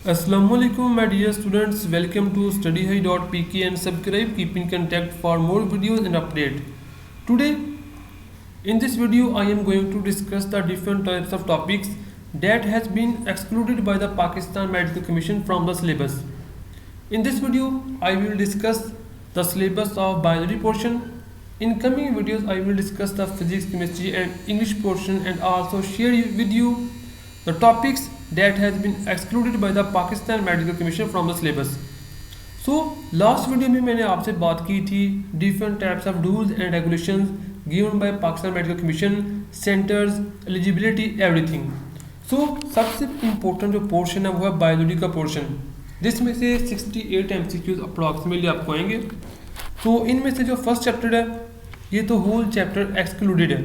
Assalamualaikum my dear students, welcome to studyhigh.pk and subscribe, keep in contact for more videos and update. Today in this video I am going to discuss the different types of topics that has been excluded by the Pakistan Medical Commission from the syllabus. In this video I will discuss the syllabus of biology portion. In coming videos I will discuss the physics, chemistry and English portion and also share with you the topics that has been excluded by the Pakistan Medical Commission from the syllabus. So last video में मैंने आपसे बात की थी different types of rules and regulations given by Pakistan Medical Commission, centers, eligibility, everything. So सबसे important जो portion है वो है biology का portion, जिसमें से 68 MCQs approximately आपको आएंगे. तो इनमें से जो फर्स्ट चैप्टर है ये तो होल चैप्टर एक्सक्लूडेड है.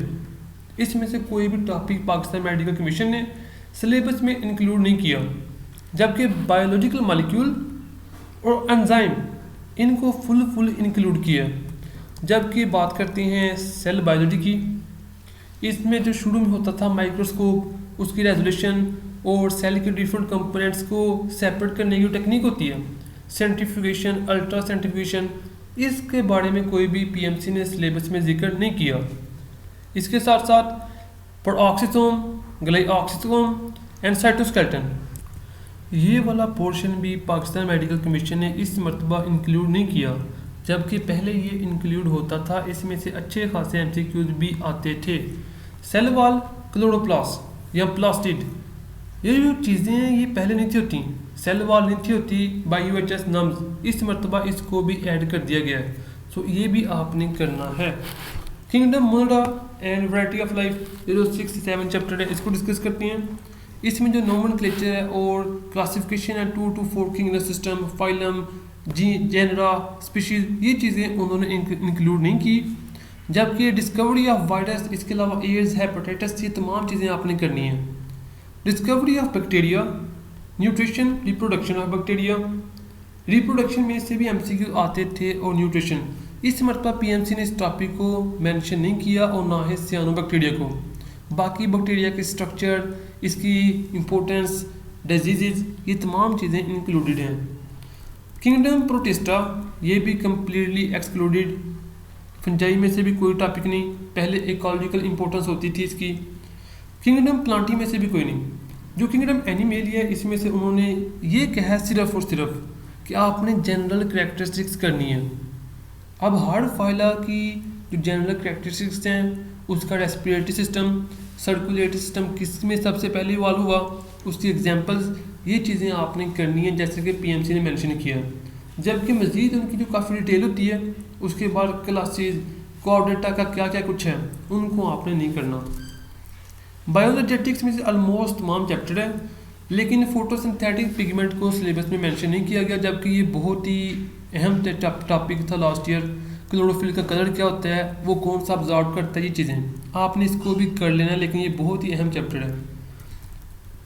इसमें से कोई भी टॉपिक पाकिस्तान मेडिकल कमीशन ने सिलेबस में इंक्लूड नहीं किया, जबकि बायोलॉजिकल मॉलिक्यूल और एंजाइम इनको फुल इंक्लूड किया. जबकि बात करते हैं सेल बायोलॉजी की, इसमें जो शुरू में होता था माइक्रोस्कोप, उसकी रेजोल्यूशन और सेल के डिफरेंट कंपोनेंट्स को सेपरेट करने की टेक्निक होती है, सेंट्रीफ्यूगेशन, अल्ट्रा सेंट्रीफ्यूगेशन, इसके बारे में कोई भी पीएमसी ने सिलेबस में जिक्र नहीं किया. इसके साथ साथ पेरोक्सिसोम, ग्लाइऑक्सिसोम एंड साइटोस्केलेटन, ये वाला पोर्शन भी पाकिस्तान मेडिकल कमीशन ने इस मरतबा इंक्लूड नहीं किया, जबकि पहले ये इंक्लूड होता था. इसमें से अच्छे खासे एमसीक्यूज भी आते थे. सेल वॉल, क्लोरोप्लास्ट या प्लास्टिड, ये जो चीज़ें हैं ये पहले नहीं थी होती. सेल वॉल नहीं थी होती बाई यूएचएस नम्स, इस मरतबा इसको भी ऐड कर दिया गया है. सो ये भी आपने करना है. Kingdom, Monera and variety of life, ये जो 6-7 चैप्टर है इसको डिस्कस करते हैं. इसमें जो नोमेनक्लेचर है और क्लासिफिकेशन है 2 to 4 kingdom system, phylum, genera, species, ये चीज़ें उन्होंने इंक्लूड नहीं की. जबकि डिस्कवरी ऑफ वायरस, इसके अलावा एड्स, हेपेटाइटिस, ये तमाम चीज़ें आपने करनी है. Discovery of bacteria, nutrition, reproduction of bacteria, reproduction में से भी एमसीक्यू आते थे, और न्यूट्रिशन. इस मरतबा पीएमसी ने इस टॉपिक को मेंशन नहीं किया और ना ही सियानो बैक्टीरिया को. बाकी बैक्टीरिया के स्ट्रक्चर, इसकी इंपॉर्टेंस, डिजीज़, ये तमाम चीज़ें इंक्लूडेड हैं. किंगडम प्रोटिस्टा, ये भी कम्प्लीटली एक्सक्लूडेड. फंजाई में से भी कोई टॉपिक नहीं, पहले इकोलॉजिकल इंपॉर्टेंस होती थी इसकी. किंगडम प्लांटी में से भी कोई नहीं. जो किंगडम एनिमेलिया है इसमें से उन्होंने ये कहा है सिर्फ और सिर्फ कि आपने जनरल करैक्टरिस्टिक्स करनी है. अब हर फाइला की जो जनरल करैक्टरिस्टिक्स हैं, उसका रेस्पिरेटरी सिस्टम, सर्कुलेटरी सिस्टम किस में सबसे पहले इवॉल्व हुआ, उसकी एग्जांपल्स, ये चीज़ें आपने करनी है जैसे कि पीएमसी ने मेंशन किया. जबकि मज़ीद उनकी जो काफ़ी डिटेल होती है, उसके बाद क्लासेस, कोऑर्डिनेटा का क्या क्या कुछ है, उनको आपने नहीं करना. बायोएनर्जेटिक्स में से ऑलमोस्ट तमाम चैप्टर है, लेकिन फोटोसिंथेटिक पिगमेंट को सिलेबस में मेंशन नहीं किया गया, जबकि ये बहुत ही अहम टॉपिक था लास्ट ईयर. क्लोरोफिल का कलर क्या होता है, वो कौन सा ऑब्जॉर्व करता है, ये चीज़ें आपने इसको भी कर लेना है, लेकिन ये बहुत ही अहम चैप्टर है.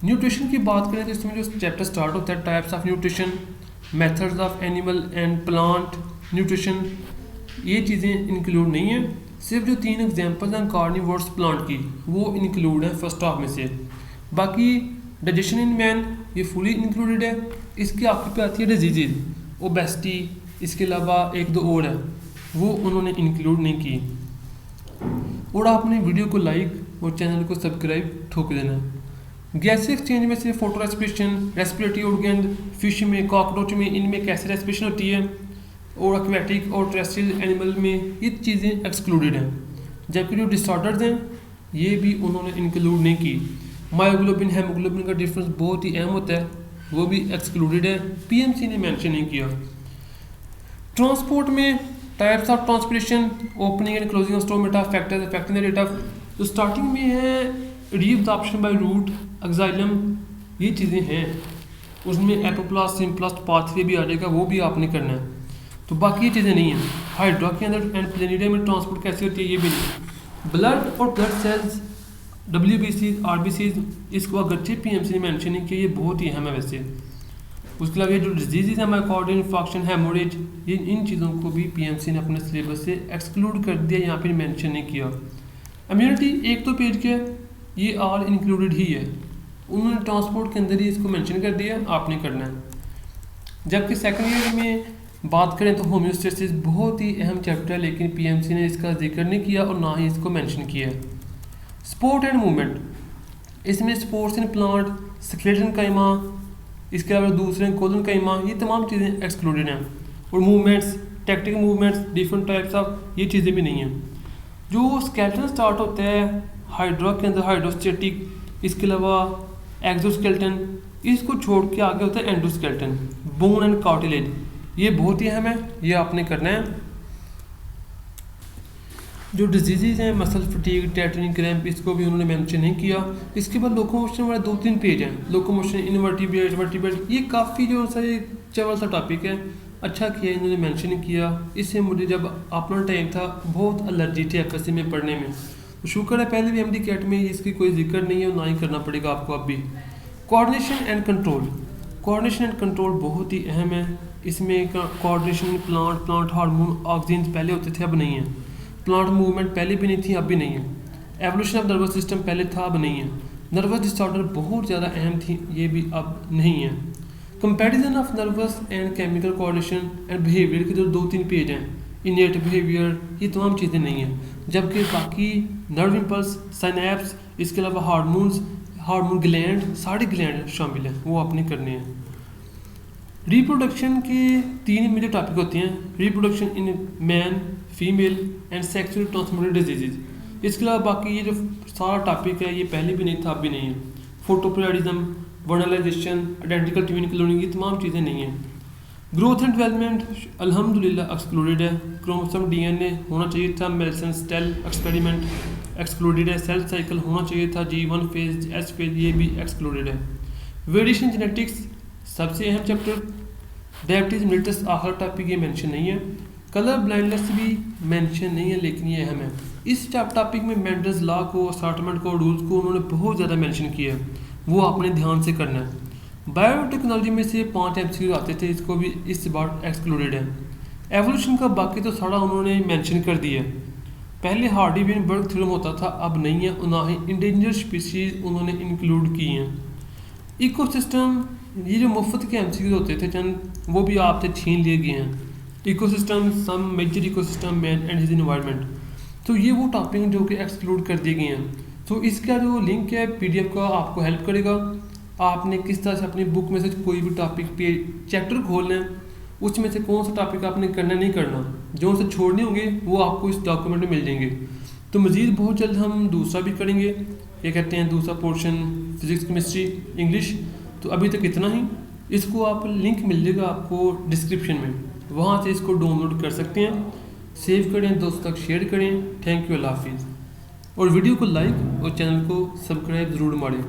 न्यूट्रिशन की बात करें तो इसमें जो चैप्टर स्टार्ट होता है types of nutrition, methods of animal and plant nutrition, ये चीज़ें इंक्लूड नहीं है. सिर्फ जो 3 एग्जांपल्स हैं कार्निवोरस प्लांट की, वो इंक्लूड है फर्स्ट हाफ में से. बाकी डाइजेशन इन मैन ये फुली इंक्लूडेड है. इसके आखिर पे आती है डिजीज़, ओबेसिटी, इसके अलावा 1-2 और है, वो उन्होंने इंक्लूड नहीं की. और आपने वीडियो को लाइक और चैनल को सब्सक्राइब ठोक देना. गैस एक्सचेंज में से photo respiration, respiratory organ, fish में, कॉकरोच में, इनमें कैसे रेस्पिरेशन होती है, और एक्वेटिक और टेरेस्ट्रियल एनिमल में ये चीज़ें एक्सक्लूडेड हैं. जबकि जो डिसऑर्डर्स हैं ये भी उन्होंने इंक्लूड नहीं की. मायोग्लोबिन, हेमोग्लोबिन का डिफरेंस बहुत ही अहम होता है, वो भी एक्सक्लूडेड है, पीएमसी ने मेंशन नहीं किया. ट्रांसपोर्ट में types of transportation, opening and closing of stomata, factors affecting the rate of, जो स्टार्टिंग में है रीअब्जॉर्प्शन बाय रूट, एक्साइलम, ये चीज़ें हैं. उसमें एपोप्लास्ट, सिम्प्लास्ट पाथवे भी आ जाएगा, वो भी आपने करना है. तो बाकी ये चीज़ें नहीं हैं. हाइड्रा के अंदर एंड प्लेनिडियम में ट्रांसपोर्ट कैसे होती है, ये भी नहीं. ब्लड और ब्लड सेल्स, WBCs, RBCs, इसको अगरचे पीएमसी ने मेंशन नहीं किया, ये बहुत ही अहम है वैसे. उसके अलावा ये जो डिजीज़ है मायोकार्डियल इन्फार्क्शन, हेमोरेज, ये इन चीज़ों को भी पीएमसी ने अपने सिलेबस से एक्सक्लूड कर दिया, यहाँ पर मेंशन नहीं किया. इम्यूनिटी एक तो पेज के, ये ऑल इंक्लूडेड ही है. उन्होंने ट्रांसपोर्ट के अंदर ही इसको मेंशन कर दिया, आपने करना है। जबकि सेकंड ईयर में बात करें तो होम्योस्टेसिस बहुत ही अहम चैप्टर है, लेकिन पीएमसी ने इसका जिक्र नहीं किया और ना ही इसको मेंशन किया है। स्पोर्ट एंड मूवमेंट, इसमें स्पोर्ट्स इन प्लांट, स्केलेटन काइमा, इसके अलावा दूसरे कोलन काइमा, ये तमाम चीज़ें एक्सक्लूडेड हैं। और movements, tactical movements, different types of, ये चीज़ें भी नहीं हैं। जो स्केलेटन स्टार्ट होता है हाइड्रा के अंदर, हाइड्रोस्टेटिक, इसके अलावा एक्सोस्केलेटन, इसको छोड़ के आगे होता है एंडोस्केलेटन, बोन एंड कार्टिलेज, ये बहुत ही अहम है, ये आपने करना है। जो डिजीज़ हैं मसल फटीग, टेटनिंग क्रैम्प, इसको भी उन्होंने मेंशन नहीं किया। इसके बाद लोकोमोशन वाले 2-3 पेज हैं, लोकोमोशन, इनवर्टिब्रेट, वर्टिब्रेट, ये काफ़ी जो सा चवल सा टॉपिक है, अच्छा किया इन्होंने मेंशन नहीं किया। इससे मुझे जब अपना टाइम था बहुत एलर्जी थी एफएससी में पढ़ने में, तो शुक्र है पहले भी एमडी कैट में इसकी कोई जिक्र नहीं है, ना ही करना पड़ेगा आपको अब भी। Coordination and control, coordination and control बहुत ही अहम है। इसमें कोऑर्डिनेशन, प्लांट हार्मोन, ऑक्सीजन पहले होते थे, अब नहीं है। प्लांट मूवमेंट पहले भी नहीं थी, अब भी नहीं है। एवोल्यूशन ऑफ नर्वस सिस्टम पहले था, अब नहीं है। नर्वस डिसऑर्डर बहुत ज़्यादा अहम थी, ये भी अब नहीं है। Comparison of nervous and chemical coordination and behaviour के जो 2-3 पेज हैं, इनेट बिहेवियर, ये तमाम चीज़ें नहीं हैं। जबकि बाकी नर्व इम्पल्स, साइनेप्स, इसके अलावा हार्मोन्स, हार्मोन ग्लैंड, सारे ग्लैंड शामिल हैं, वो आपने करने हैं। रिप्रोडक्शन के 3 मेजर टॉपिक होते हैं, reproduction in man, female and sexual transmitted disease. इसके अलावा बाकी ये जो सारा टॉपिक है, ये पहले भी नहीं था, अब भी नहीं है। Photoperiodism, vernalization, identical twin cloning, ये तमाम चीज़ें नहीं हैं। ग्रोथ एंड डेवलपमेंट अल्हम्दुलिल्लाह एक्सक्लूडेड है। क्रोमोसोम डीएनए होना चाहिए था, मेल्सन स्टेल एक्सपेरिमेंट एक्सक्लूडेड है। सेल साइकिल होना चाहिए था, G1 फेज, S फेज, ये भी एक्सक्लूडेड है। वेरिएशन जेनेटिक्स सबसे अहम चैप्टर, डायबिटीज मिलिटस आखिर टॉपिक, ये मेंशन नहीं है। कलर ब्लाइंडनेस भी मेंशन नहीं है, लेकिन ये अहम है। इस टॉपिक में मेंडल्स लॉ को, असॉर्टमेंट को, रूल्स को उन्होंने बहुत ज़्यादा मेंशन किया है, वो आपने ध्यान से करना है। बायोटेक्नोलॉजी में से 5 MCQ आते थे, इसको भी इस बार एक्सक्लूडेड है। एवोल्यूशन का बाकी तो सारा उन्होंने मेंशन कर दिया। पहले हार्डी-वेनबर्ग थ्योरम होता था, अब नहीं है, ना ही इंडेंजर स्पीशीज उन्होंने इंक्लूड की हैं। इकोसिस्टम, ये जो मुफ्त के MCQ होते थे चंद, वो भी आपसे छीन लिए गए हैं। Ecosystem, some major ecosystem, man and his environment, तो ये वो टॉपिक जो कि एक्सक्लूड कर दिए गए हैं। तो इसका जो लिंक है PDF का, आपको हेल्प करेगा। आपने किस तरह से अपनी बुक में से कोई भी टॉपिक पे चैप्टर खोलना है, उसमें से कौन सा टॉपिक आपने करना नहीं करना, जो उनसे छोड़ने होंगे वो आपको इस डॉक्यूमेंट में मिल जाएंगे। तो मज़ीद बहुत जल्द हम दूसरा भी करेंगे, ये कहते हैं दूसरा पोर्शन, फिजिक्स, केमिस्ट्री, इंग्लिश। तो अभी तक इतना ही। इसको आप लिंक मिल जाएगा आपको डिस्क्रिप्शन में, वहाँ से इसको डाउनलोड कर सकते हैं। सेव करें, दोस्तों तक शेयर करें। थैंक यू, अल्लाह हाफिज़। और वीडियो को लाइक और चैनल को सब्सक्राइब ज़रूर मारें।